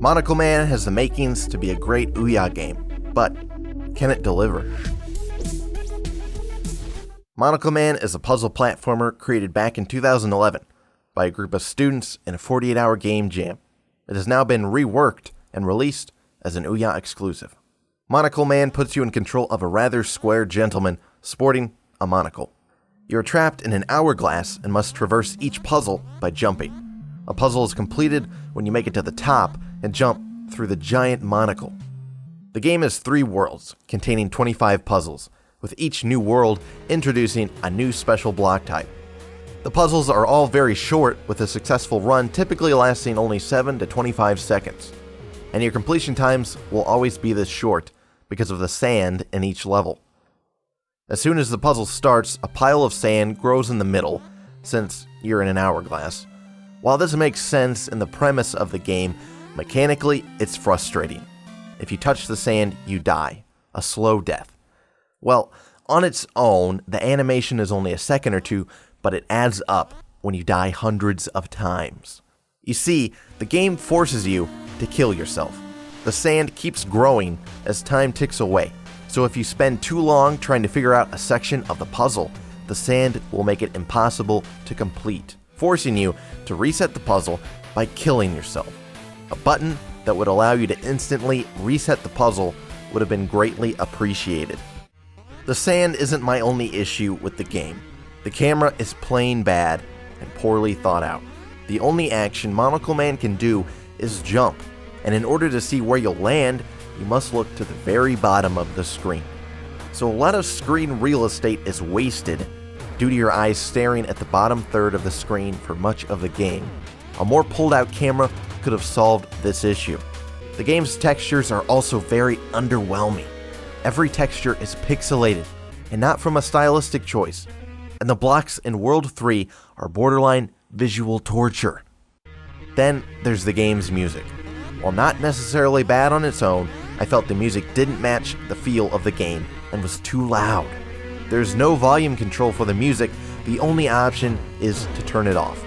Monocle Man has the makings to be a great Ouya game, but can it deliver? Monocle Man is a puzzle platformer created back in 2011 by a group of students in a 48-hour game jam. It has now been reworked and released as an Ouya exclusive. Monocle Man puts you in control of a rather square gentleman sporting a monocle. You are trapped in an hourglass and must traverse each puzzle by jumping. A puzzle is completed when you make it to the top and jump through the giant monocle. The game has 3 worlds containing 25 puzzles, with each new world introducing a new special block type. The puzzles are all very short, with a successful run typically lasting only 7 to 25 seconds. And your completion times will always be this short because of the sand in each level. As soon as the puzzle starts, a pile of sand grows in the middle, since you're in an hourglass. While this makes sense in the premise of the game, mechanically it's frustrating. If you touch the sand, you die. A slow death. Well, on its own, the animation is only a second or two, but it adds up when you die hundreds of times. You see, the game forces you to kill yourself. The sand keeps growing as time ticks away, so if you spend too long trying to figure out a section of the puzzle, the sand will make it impossible to complete, forcing you to reset the puzzle by killing yourself. A button that would allow you to instantly reset the puzzle would have been greatly appreciated. The sand isn't my only issue with the game. The camera is plain bad and poorly thought out. The only action Monocle Man can do is jump, and in order to see where you'll land, you must look to the very bottom of the screen. So a lot of screen real estate is wasted due to your eyes staring at the bottom third of the screen for much of the game. A more pulled out camera could have solved this issue. The game's textures are also very underwhelming. Every texture is pixelated, and not from a stylistic choice. And the blocks in World 3 are borderline visual torture. Then there's the game's music. While not necessarily bad on its own, I felt the music didn't match the feel of the game and was too loud. There's no volume control for the music. The only option is to turn it off.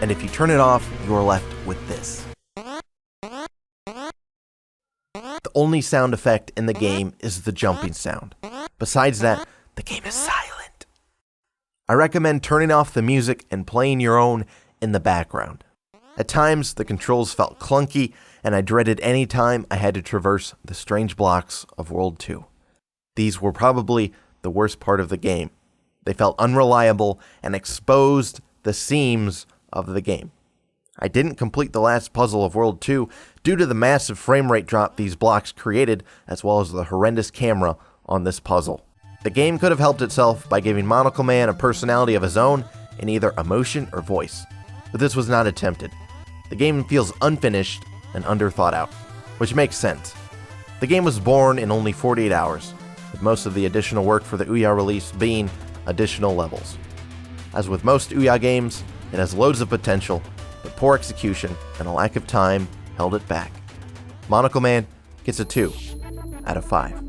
And if you turn it off, you are left with this. The only sound effect in the game is the jumping sound. Besides that, the game is silent. I recommend turning off the music and playing your own in the background. At times, the controls felt clunky, and I dreaded any time I had to traverse the strange blocks of World 2. These were probably the worst part of the game. They felt unreliable and exposed the seams of the game. I didn't complete the last puzzle of World 2 due to the massive frame rate drop these blocks created, as well as the horrendous camera on this puzzle. The game could have helped itself by giving Monocle Man a personality of his own in either emotion or voice, but this was not attempted. The game feels unfinished and underthought out, which makes sense. The game was born in only 48 hours, with most of the additional work for the Ouya release being additional levels. As with most Ouya games, it has loads of potential, but poor execution and a lack of time held it back. Monocle Man gets a 2 out of 5.